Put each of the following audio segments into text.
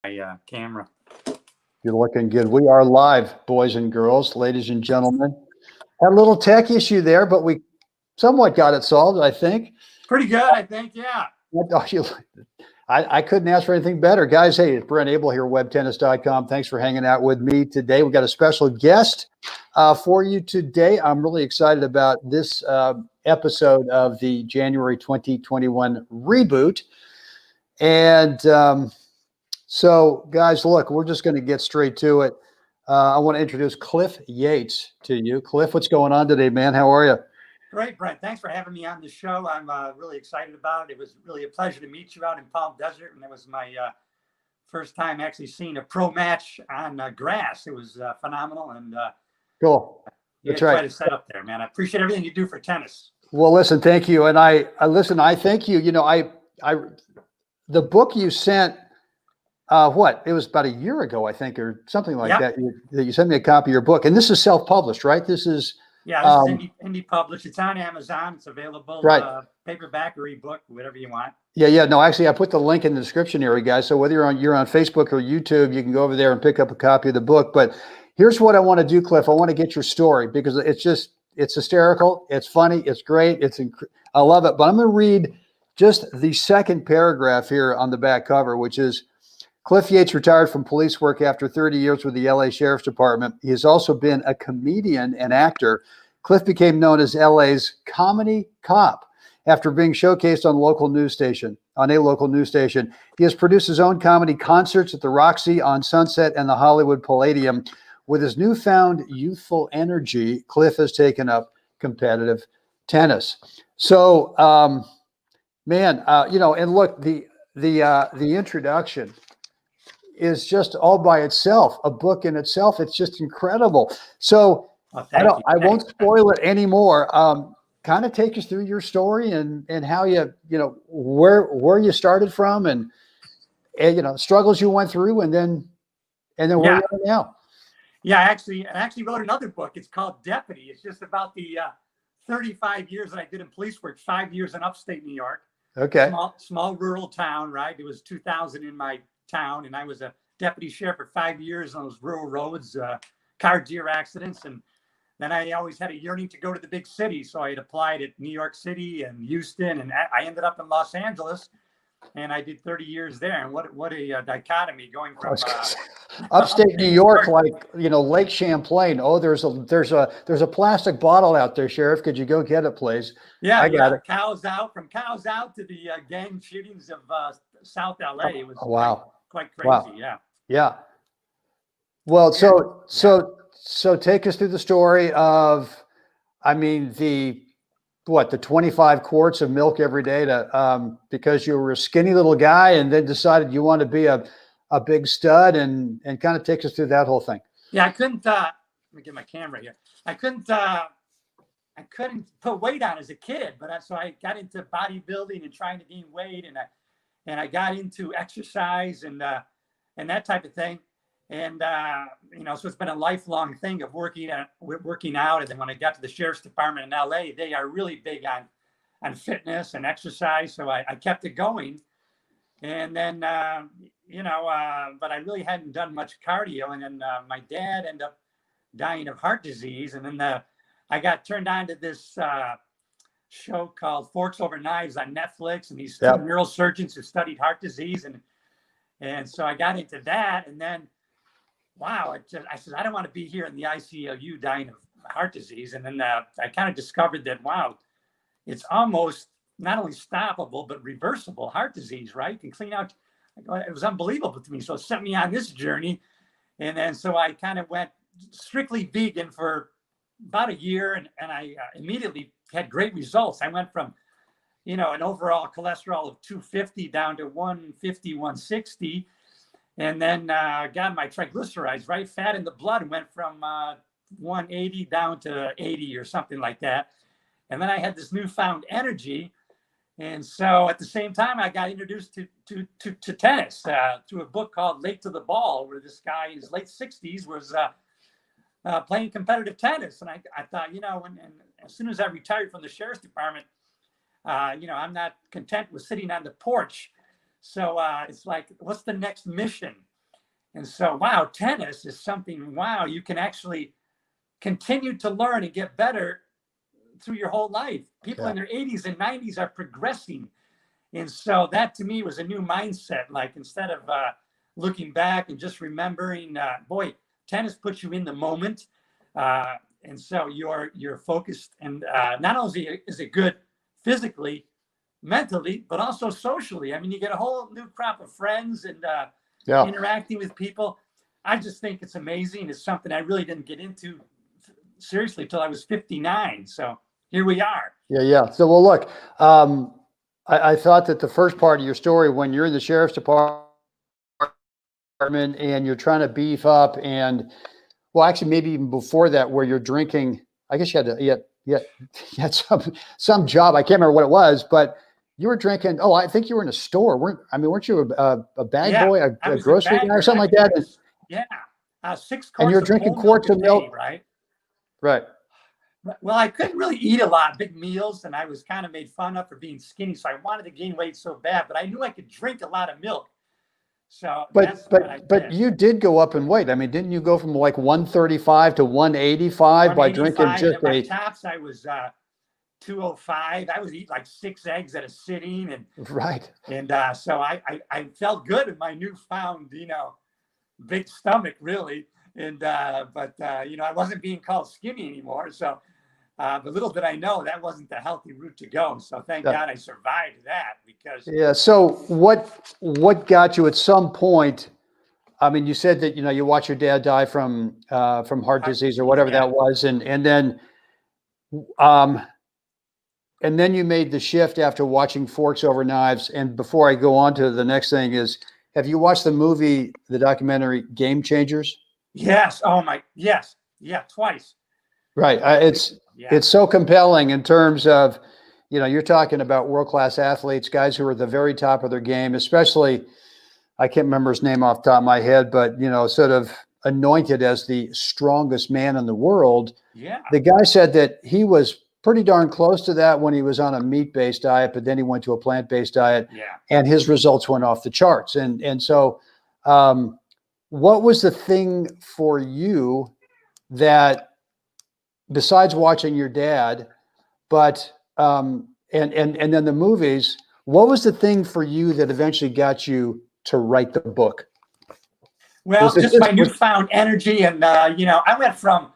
camera. You're looking good. We are live, boys and girls, ladies and gentlemen. Had a little tech issue there, but we somewhat got it solved, I think. Pretty good, I think, yeah. I couldn't ask for anything better. Guys, hey, it's Brent Abel here, webtennis.com. Thanks for hanging out with me today. We've got a special guest for you today. I'm really excited about this episode of the January 2021 Reboot. And so, guys, look, we're just going to get straight to it. I want to introduce Cliff Yates to you. Cliff, what's going on today, man? How are you? Great, Brent. Thanks for having me on the show. I'm really excited about it. It was really a pleasure to meet you out in Palm Desert, and it was my first time actually seeing a pro match on grass. It was phenomenal, and cool. That's right. Quite a setup there, man. I appreciate everything you do for tennis. Well, listen, thank you, and I thank you. You know, the book you sent. It was about a year ago, I think, or something like that. You sent me a copy of your book, and this is self-published, right? This is this is indie published. It's on Amazon. It's available, right? Paperback or ebook, whatever you want. Yeah. No, actually, I put the link in the description area, guys. So whether you're on Facebook or YouTube, you can go over there and pick up a copy of the book. But here's what I want to do, Cliff. I want to get your story because it's hysterical, it's funny, it's great, I love it. But I'm going to read just the second paragraph here on the back cover, which is. Cliff Yates retired from police work after 30 years with the LA Sheriff's Department. He has also been a comedian and actor. Cliff became known as LA's comedy cop after being showcased on a local news station. He has produced his own comedy concerts at the Roxy, on Sunset, and the Hollywood Palladium. With his newfound youthful energy, Cliff has taken up competitive tennis. So, and look, the introduction is just all by itself, a book in itself. It's just incredible. So I won't spoil it anymore. Kind of take us through your story and how where you started from and struggles you went through and then where you are now. Yeah, I actually wrote another book. It's called Deputy. It's just about the 35 years that I did in police work, 5 years in upstate New York. Okay. Small rural town, right? It was 2,000 in my town, and I was a deputy sheriff for 5 years on those rural roads, car deer accidents, and then I always had a yearning to go to the big city, so I had applied at New York City and Houston, and I ended up in Los Angeles, and I did 30 years there. And what a dichotomy going from upstate New York, like Lake Champlain. Oh, there's a plastic bottle out there, Sheriff. Could you go get it, please? Yeah, I got it. Cows out to the gang shootings of South LA. It was quite crazy. Wow. Yeah. Well, so take us through the story of, the 25 quarts of milk every day because you were a skinny little guy and then decided you want to be a big stud and kind of take us through that whole thing. Yeah, I couldn't, let me get my camera here. I couldn't put weight on as a kid, so I got into bodybuilding and trying to gain weight, and I got into exercise and that type of thing. And, so it's been a lifelong thing of working out. And then when I got to the Sheriff's Department in LA, they are really big on fitness and exercise. So I kept it going. And then, but I really hadn't done much cardio. And then my dad ended up dying of heart disease. And then I got turned on to this show called Forks Over Knives on Netflix. And these two neurosurgeons who studied heart disease. And so I got into that. And then, I said, I don't want to be here in the ICU dying of heart disease. And then I kind of discovered that, it's almost not only stoppable, but reversible heart disease, right? You can clean out. It was unbelievable to me. So it sent me on this journey. And then so I kind of went strictly vegan for about a year. And I immediately had great results. I went from, an overall cholesterol of 250 down to 150, 160. And then got my triglycerides, right? Fat in the blood went from 180 down to 80 or something like that. And then I had this newfound energy. And so at the same time, I got introduced to tennis through a book called Late to the Ball, where this guy in his late 60s was playing competitive tennis. And I thought, and as soon as I retired from the Sheriff's Department, I'm not content with sitting on the porch. So it's like, what's the next mission? And so, wow, tennis is something, wow, you can actually continue to learn and get better through your whole life. People in their 80s and 90s are progressing. And so that to me was a new mindset. Like instead of looking back and just remembering, boy, tennis puts you in the moment. And so you're focused, and not only is it good physically, mentally, but also socially. I mean, you get a whole new crop of friends and interacting with people. I just think it's amazing. It's something I really didn't get into seriously till I was 59. So here we are. Yeah. So, well, look, I thought that the first part of your story, when you're in the sheriff's department and you're trying to beef up, and well, actually, maybe even before that, where you're drinking, I guess you had some job. I can't remember what it was, but you were drinking. Oh, I think you were in a store. Weren't you a bag boy, a grocery guy or something like that? Yeah. 6 quarts and you're drinking quarts of milk, right? Right. Well, I couldn't really eat a lot, big meals, and I was kind of made fun of for being skinny. So I wanted to gain weight so bad, but I knew I could drink a lot of milk. So, but you did go up in weight. I mean, didn't you go from like 135 to 185 by drinking just my tops? I was 205. I was eating like 6 eggs at a sitting, and right. And so I felt good in my newfound, big stomach, really. And but I wasn't being called skinny anymore. So but little did I know that wasn't the healthy route to go. So thank God I survived that, because So what got you at some point? I mean, you said that you watched your dad die from heart disease or whatever that was, and then you made the shift after watching Forks Over Knives. And before I go on to the next thing is, have you watched the documentary Game Changers? Yes. Oh my, yes. Yeah, twice. Right. It's so compelling in terms of, you're talking about world-class athletes, guys who are at the very top of their game, especially, I can't remember his name off the top of my head, but, sort of anointed as the strongest man in the world. Yeah. The guy said that he was pretty darn close to that when he was on a meat-based diet, but then he went to a plant-based diet, and his results went off the charts. And so what was the thing for you that, besides watching your dad, but and then the movies, what was the thing for you that eventually got you to write the book? Well, just my newfound energy, and I went from,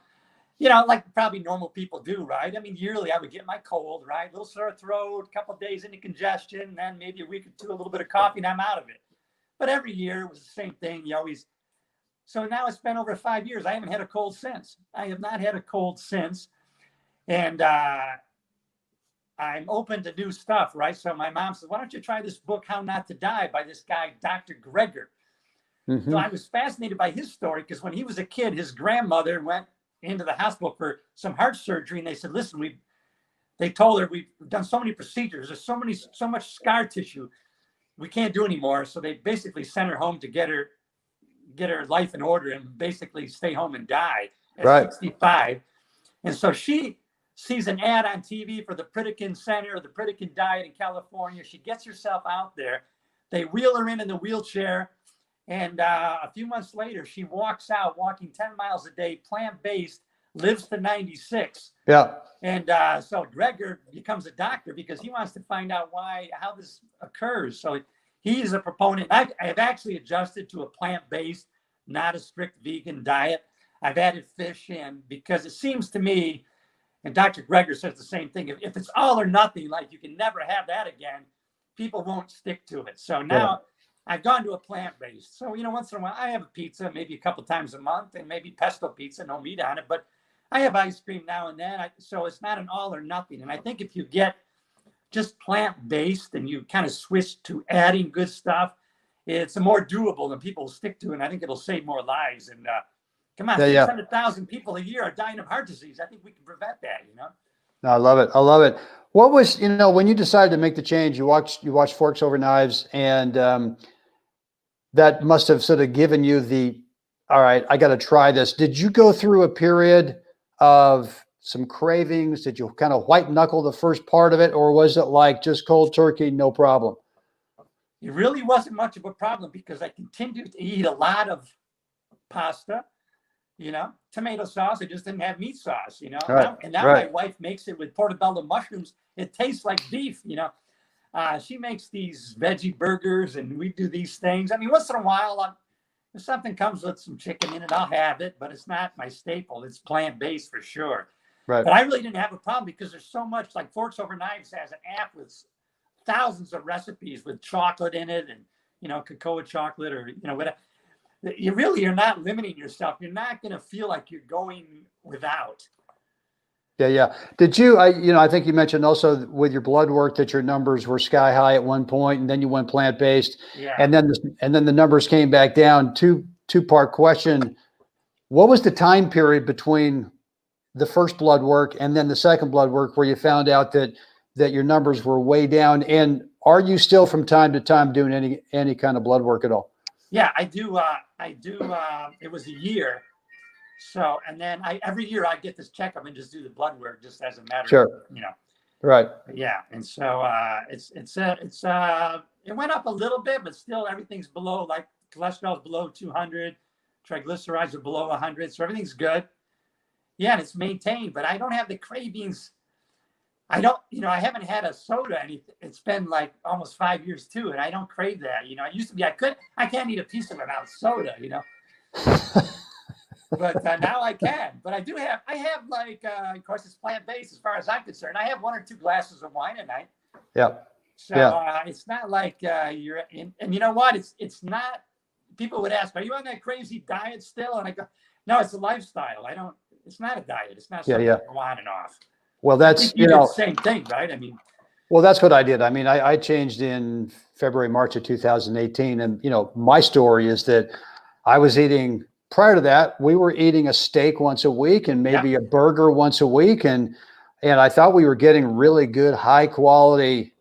like probably normal people do, right? I mean, yearly I would get my cold, right? A little sore throat, a couple of days into congestion, then maybe a week or two, a little bit of coffee, and I'm out of it. But every year it was the same thing. So now it's been over 5 years. I haven't had a cold since. I have not had a cold since. And I'm open to new stuff, right? So my mom says, why don't you try this book, How Not to Die, by this guy, Dr. Greger. So I was fascinated by his story, because when he was a kid, his grandmother went into the hospital for some heart surgery. And they said, listen, they told her, we've done so many procedures. There's so much scar tissue. We can't do anymore. So they basically sent her home to get her life in order and basically stay home and die at 65. And so she sees an ad on TV for the Pritikin Center, or the Pritikin Diet in California. She gets herself out there. They wheel her in the wheelchair. And a few months later, she walks out walking 10 miles a day, plant-based, lives to 96. Yeah. And so Greger becomes a doctor because he wants to find out how this occurs. So he's a proponent. I've actually adjusted to a plant-based, not a strict vegan diet. I've added fish in because it seems to me, and Dr. Greger says the same thing, if it's all or nothing, like you can never have that again, people won't stick to it. So now I've gone to a plant-based. So, once in a while I have a pizza, maybe a couple times a month, and maybe pesto pizza, no meat on it. But I have ice cream now and then. So it's not an all or nothing. And I think if you get just plant-based and you kind of switch to adding good stuff, it's more doable and people will stick to it. And I think it'll save more lives. And come on, 600,000 people a year are dying of heart disease. I think we can prevent that, No, I love it. What was, when you decided to make the change, you watched Forks Over Knives, and that must have sort of given you all right, I got to try this. Did you go through a period of some cravings? Did you kind of white knuckle the first part of it, or was it like just cold turkey, no problem? It really wasn't much of a problem because I continued to eat a lot of pasta, tomato sauce. I just didn't have meat sauce, Right. And now Right. my wife makes it with portobello mushrooms. It tastes like beef, She makes these veggie burgers and we do these things. I mean, once in a while, if something comes with some chicken in it, I'll have it, but it's not my staple. It's plant-based for sure. Right. But I really didn't have a problem because there's so much, like Forks Over Knives has an app with thousands of recipes with chocolate in it and, cocoa chocolate or, whatever. You're not limiting yourself. You're not going to feel like you're going without. Yeah, yeah. Did you? I think you mentioned also with your blood work that your numbers were sky high at one point, and then you went plant based, Yeah. and then the numbers came back down. Two-part question: what was the time period between the first blood work and then the second blood work where you found out that your numbers were way down? And are you still from time to time doing any kind of blood work at all? Yeah, I do. It was a year. So, and then every year I get this checkup and just do the blood work just as a matter Sure. of, Right. Yeah. And so it went up a little bit, but still everything's below, like cholesterol is below 200, triglycerides are below 100. So everything's good. Yeah. And it's maintained, but I don't have the cravings. I haven't had a soda. It's been like almost 5 years too. And I don't crave that. I used to be, I can't eat a piece of it without soda, But now I can. But I have like, of course, it's plant-based as far as I'm concerned. I have 1 or 2 glasses of wine a night. Yeah. So it's not like you're in, and you know what? It's not, people would ask, are you on that crazy diet still? And I go, no, it's a lifestyle. It's not a diet. It's not something you go on and off. Well, that's, you did the same thing, right? I mean, well, that's what I did. I mean, I changed in February, March of 2018. And, my story is that I was eating, prior to that, we were eating a steak once a week and maybe a burger once a week. And I thought we were getting really good, high quality,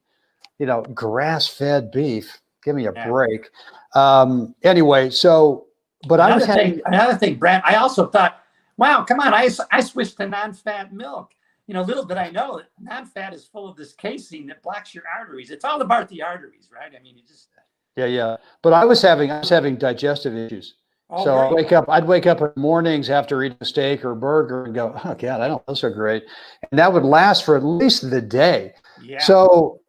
grass-fed beef. Give me a break. Anyway, so, but another thing, Brent, I also thought, wow, come on. I switched to non-fat milk. Little did I know that non-fat is full of this casein that blocks your arteries. It's all about the arteries, right? I mean, you just. Yeah. But I was having digestive issues. Oh, so great. I'd wake up in the mornings after eating a steak or a burger and go, oh God, I don't feel so great. And that would last for at least the day. Yeah. So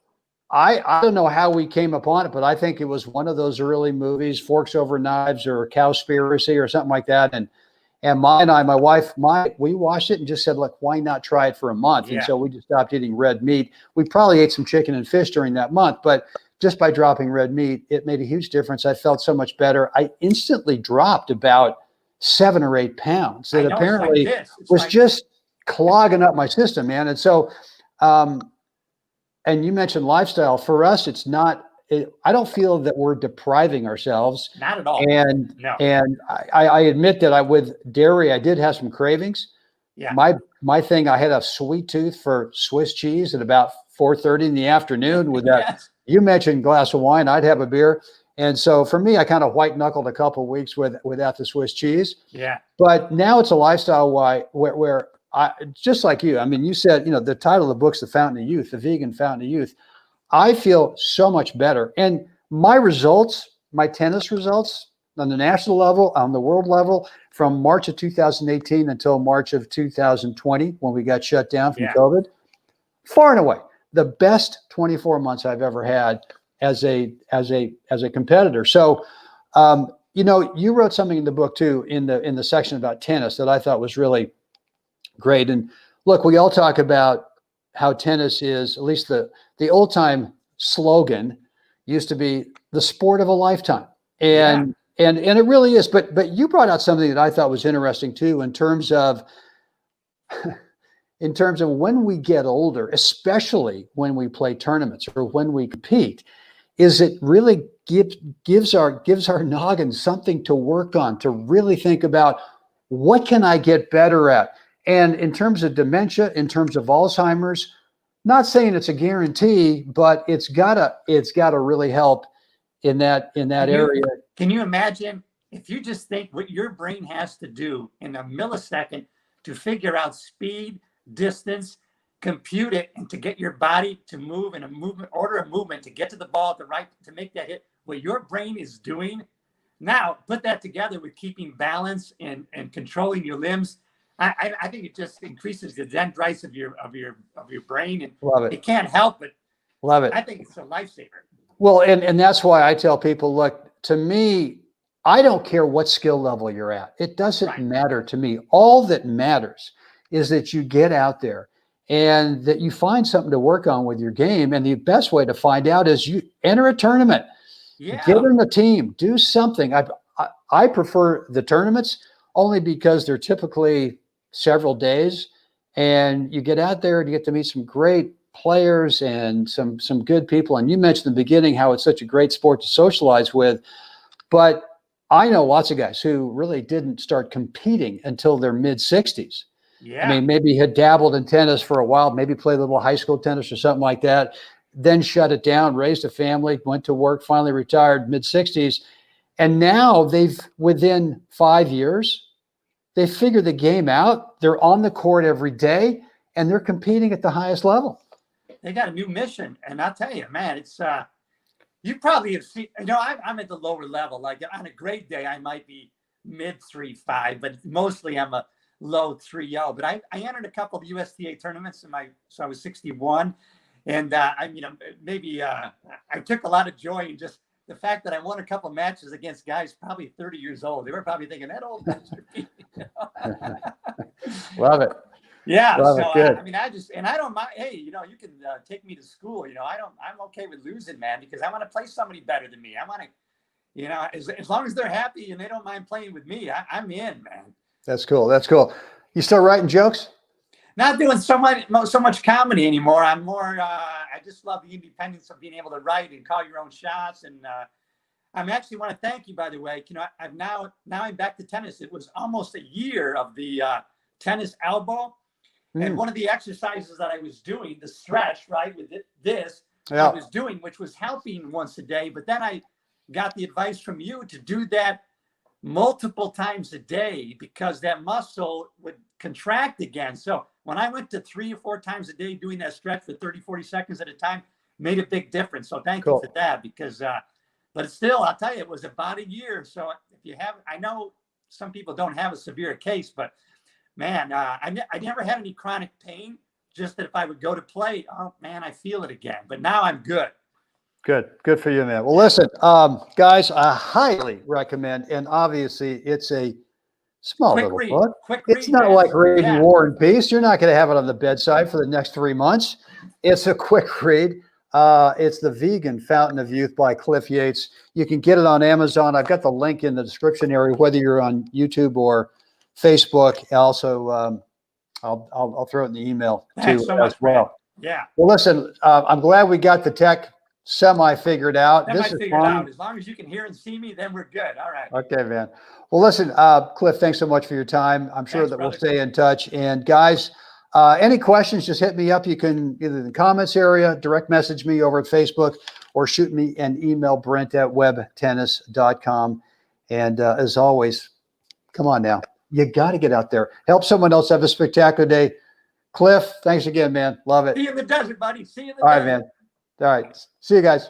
I don't know how we came upon it, but I think it was one of those early movies, Forks Over Knives or Cowspiracy or something like that. And my wife, we watched it and just said, look, why not try it for a month? Yeah. And so we just stopped eating red meat. We probably ate some chicken and fish during that month, but just by dropping red meat, it made a huge difference. I felt so much better. I instantly dropped about 7 or 8 pounds that apparently was just clogging up my system, man. And so, and you mentioned lifestyle. For us, it's not, I don't feel that we're depriving ourselves. Not at all. And no. And I admit that with dairy, I did have some cravings. Yeah. My thing, I had a sweet tooth for Swiss cheese at about 4:30 in the afternoon. With that, you mentioned glass of wine, I'd have a beer. And so for me, I kind of white knuckled a couple of weeks without the Swiss cheese. Yeah. But now it's a lifestyle where I, just like you, I mean, you said, the title of the book's The Fountain of Youth, the Vegan Fountain of Youth. I feel so much better. And my results, my tennis results on the national level, on the world level, from March of 2018 until March of 2020, when we got shut down from COVID, far and away, the best 24 months I've ever had as a competitor. So, you wrote something in the book too, in the section about tennis that I thought was really great. And look, we all talk about how tennis is, at least the old time slogan used to be the sport of a lifetime. And it really is. But you brought out something that I thought was interesting too, in terms of when we get older, especially when we play tournaments or when we compete, is it really gives our noggin something to work on, to really think about what can I get better at? And in terms of dementia, in terms of Alzheimer's, not saying it's a guarantee, but it's gotta really help in that area. Can you imagine if you just think what your brain has to do in a millisecond to figure out speed, distance, compute it, and to get your body to move in a movement, order of movement, to get to the ball at the right, to make that hit, what your brain is doing Now put that together with keeping balance and controlling your limbs. I think it just increases the dendrites of your brain, and Love it. it can't help but Love it. I think it's a lifesaver. Well, and that's why I tell people, look, to me, I don't care what skill level you're at. It doesn't matter to me. All that matters is that you get out there and that you find something to work on with your game. And the best way to find out is you enter a tournament, get in a team, do something. I prefer the tournaments only because they're typically several days, and you get out there and you get to meet some great players and some good people. And you mentioned in the beginning how it's such a great sport to socialize with, but I know lots of guys who really didn't start competing until their mid-60s. I mean, maybe had dabbled in tennis for a while, maybe played a little high school tennis or something like that, then shut it down, raised a family, went to work, finally retired mid-60s. And now within 5 years, they figure the game out. They're on the court every day, and they're competing at the highest level. They got a new mission, and I'll tell you, man, it's you probably have seen. I'm at the lower level. Like on a great day, I might be mid 3.5, but mostly I'm a low 3.0. But I entered a couple of USTA tournaments so I was 61, and I took a lot of joy in just the fact that I won a couple of matches against guys probably 30 years old. They were probably thinking that old bastard. Love it. Yeah. Love so it. Good. I don't mind. Hey, you can take me to school. I'm okay with losing, man, because I want to play somebody better than me. I want to, as long as they're happy and they don't mind playing with me, I'm in, man. That's cool. That's cool. You still writing jokes? Not doing so much comedy anymore. I'm more. I just love the independence of being able to write and call your own shots. And I actually want to thank you, by the way. I've now I'm back to tennis. It was almost a year of the tennis elbow, and one of the exercises that I was doing, the stretch, right, with I was doing, which was helping once a day. But then I got the advice from you to do that multiple times a day because that muscle would contract again. So when I went to 3 or 4 times a day doing that stretch for 30, 40 seconds at a time, made a big difference. So thank you for that, because, but still, I'll tell you, it was about a year. So if you have, I know some people don't have a severe case, but man, I never had any chronic pain. Just that if I would go to play, oh man, I feel it again. But now I'm good. Good for you, man. Well, listen, guys, I highly recommend, and obviously it's a small little book. It's not like reading War and Peace. You're not going to have it on the bedside for the next 3 months. It's a quick read. It's The Vegan Fountain of Youth by Cliff Yates. You can get it on Amazon. I've got the link in the description area, whether you're on YouTube or Facebook. Also, I'll throw it in the email too as well. Yeah. Well, listen, I'm glad we got the tech semi figured out. This is fun. As long as you can hear and see me, then we're good. All right. Okay, man. Well, listen, Cliff, thanks so much for your time. I'm sure that we'll stay in touch. And guys, any questions, just hit me up. You can either in the comments area, direct message me over at Facebook, or shoot me an email, brent@webtennis.com. And as always, come on now. You got to get out there. Help someone else have a spectacular day. Cliff, thanks again, man. Love it. See you in the desert, buddy. See you in the desert. All right, desert. man. All right. See you guys.